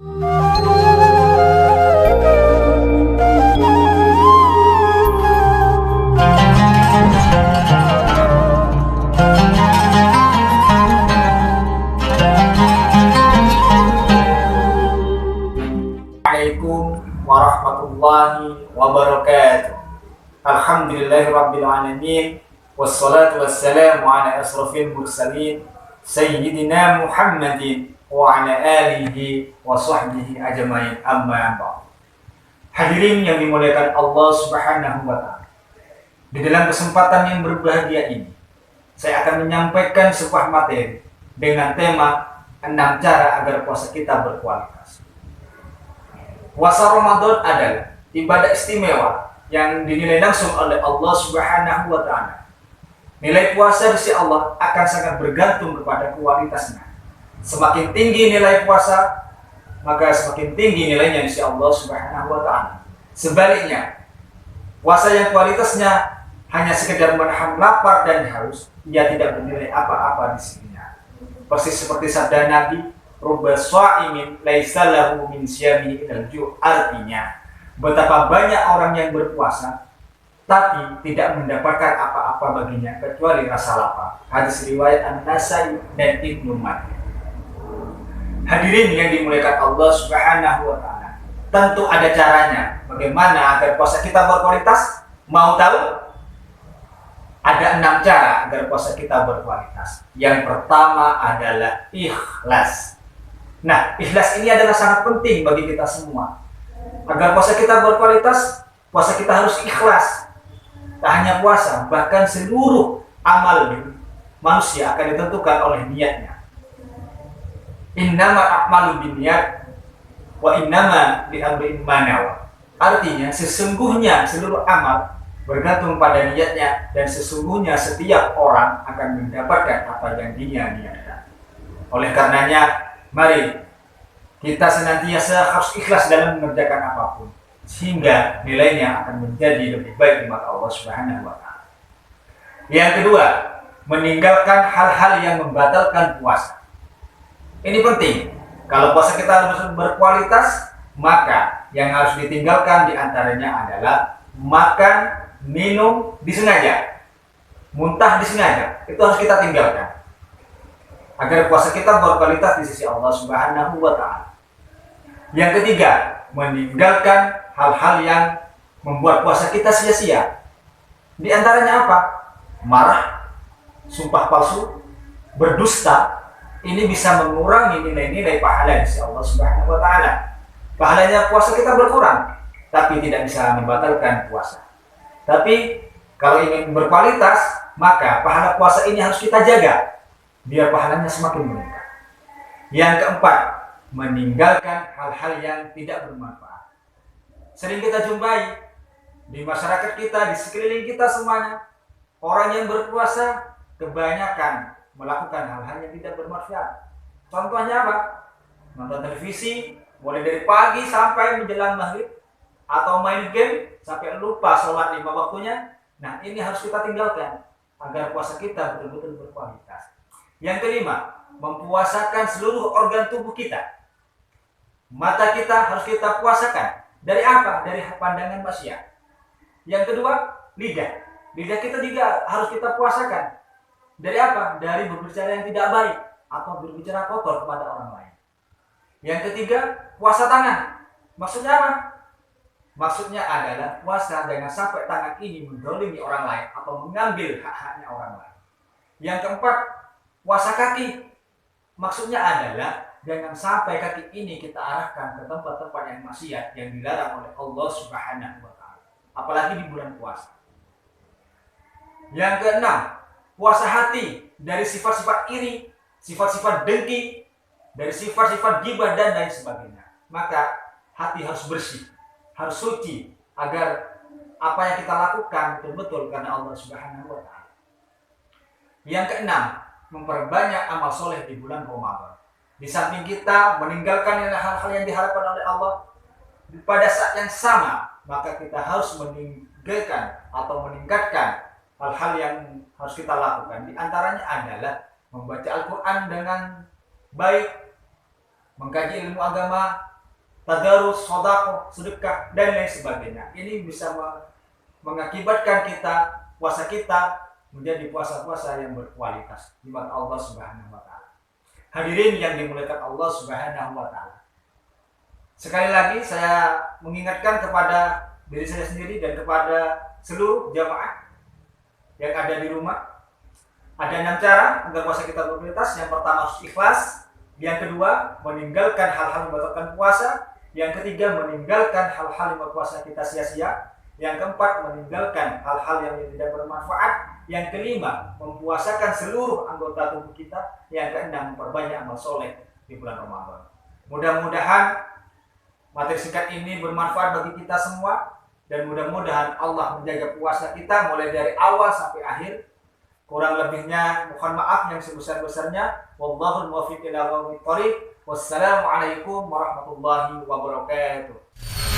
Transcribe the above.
Assalamualaikum warahmatullahi wabarakatuh. Alhamdulillahirabbil alamin wassalatu wassalamu ala asrofil mursalin sayyidina Muhammadin wa ala alihi wa sahbihi ajmain, amma ba'd. Hadirin yang dimuliakan Allah Subhanahu wa taala. Di dalam kesempatan yang berbahagia ini, saya akan menyampaikan sebuah materi dengan tema 6 cara agar puasa kita berkualitas. Puasa Ramadan adalah ibadah istimewa yang dinilai langsung oleh Allah Subhanahu wa taala. Nilai puasa di sisi Allah akan sangat bergantung kepada kualitasnya. Semakin tinggi nilai puasa, maka semakin tinggi nilainya di sisi Allah Subhanahu wa taala. Sebaliknya, puasa yang kualitasnya hanya sekedar menahan lapar dan haus, ia tidak bernilai apa-apa di sisinya. Persis seperti sabda Nabi, rubba sha'imin laisa lahu min syiyamihi illal ju'. Artinya, betapa banyak orang yang berpuasa tapi tidak mendapatkan apa-apa baginya kecuali rasa lapar. Hadis riwayat An-Nasai dan Ibnu Majah. Hadirin yang dimuliakan Allah Subhanahu wa taala, tentu ada caranya bagaimana agar puasa kita berkualitas. Mau tahu? Ada 6 cara agar puasa kita berkualitas. Yang pertama adalah ikhlas. Nah, ikhlas ini adalah sangat penting bagi kita semua. Agar puasa kita berkualitas, puasa kita harus ikhlas. Tak hanya puasa, bahkan seluruh amal manusia akan ditentukan oleh niatnya. Innama a'malu binniyat wa innama li'amrin ma nawa. Artinya, sesungguhnya seluruh amal bergantung pada niatnya, dan sesungguhnya setiap orang akan mendapatkan apa yang dia niatkan. Oleh karenanya, mari kita senantiasa harus ikhlas dalam mengerjakan apapun, sehingga nilainya akan menjadi lebih baik di mata Allah Subhanahu wa taala. Yang kedua, meninggalkan hal-hal yang membatalkan puasa. Ini penting. Kalau puasa kita harus berkualitas, maka yang harus ditinggalkan diantaranya adalah makan, minum disengaja, muntah disengaja. Itu harus kita tinggalkan agar puasa kita berkualitas di sisi Allah Subhanahu wa taala. Yang ketiga, meninggalkan hal-hal yang membuat puasa kita sia-sia. Di antaranya apa? Marah, sumpah palsu, berdusta. Ini bisa mengurangi nilai-nilai pahala di sisi Allah Subhanahu wa taala. Pahalanya puasa kita berkurang, tapi tidak bisa membatalkan puasa. Tapi kalau ingin berkualitas, maka pahala puasa ini harus kita jaga biar pahalanya semakin meningkat. Yang keempat, meninggalkan hal-hal yang tidak bermanfaat. Sering kita jumpai di masyarakat kita, di sekeliling kita semuanya, orang yang berpuasa kebanyakan melakukan hal-hal yang tidak bermanfaat. Contohnya apa? Nonton televisi mulai dari pagi sampai menjelang maghrib, atau main game sampai lupa sholat 5 waktunya. Nah, ini harus kita tinggalkan agar puasa kita betul-betul berkualitas. Yang kelima, mempuasakan seluruh organ tubuh kita. Mata kita harus kita puasakan. Dari apa? Dari pandangan maksiat. Yang kedua, lidah. Lidah kita juga harus kita puasakan. Dari apa? Dari berbicara yang tidak baik atau berbicara kotor kepada orang lain. Yang ketiga, puasa tangan. Maksudnya apa? Maksudnya adalah puasa jangan sampai tangan ini mendolimi orang lain atau mengambil hak-haknya orang lain. Yang keempat, puasa kaki. Maksudnya adalah jangan sampai kaki ini kita arahkan ke tempat-tempat yang maksiat yang dilarang oleh Allah Subhanahu wa taala, apalagi di bulan puasa. Yang keenam, puasa hati dari sifat-sifat iri, sifat-sifat dengki, dari sifat-sifat ghibah dan lain sebagainya. Maka hati harus bersih, harus suci, agar apa yang kita lakukan betul-betul karena Allah Subhanahu wa taala. Yang keenam, memperbanyak amal soleh di bulan Ramadan. Di samping kita meninggalkan hal-hal yang diharapkan oleh Allah, pada saat yang sama maka kita harus meninggalkan atau meningkatkan hal-hal yang harus kita lakukan. Di antaranya adalah membaca Al-Quran dengan baik, mengkaji ilmu agama, tadarus, sedekah, sedekah dan lain sebagainya. Ini bisa mengakibatkan puasa kita menjadi puasa-puasa yang berkualitas di mata Allah Subhanahu wa taala. Hadirin yang dimuliakan Allah Subhanahu wa taala. Sekali lagi saya mengingatkan kepada diri saya sendiri dan kepada seluruh jamaah yang ada di rumah. Ada 6 cara agar puasa kita berkualitas. Yang pertama harus ikhlas. Yang kedua, meninggalkan hal-hal yang membatalkan puasa. Yang ketiga, meninggalkan hal-hal yang membuat puasa kita sia-sia. Yang keempat, meninggalkan hal-hal yang tidak bermanfaat. Yang kelima, mempuasakan seluruh anggota tubuh kita. Yang keenam, memperbanyak amal soleh di bulan Ramadan. Mudah-mudahan materi singkat ini bermanfaat bagi kita semua. Dan mudah-mudahan Allah menjaga puasa kita mulai dari awal sampai akhir. Kurang lebihnya mohon maaf yang sebesar-besarnya. Wallahul muwaffiq ila aqwamit thoriq. Wassalamualaikum warahmatullahi wabarakatuh.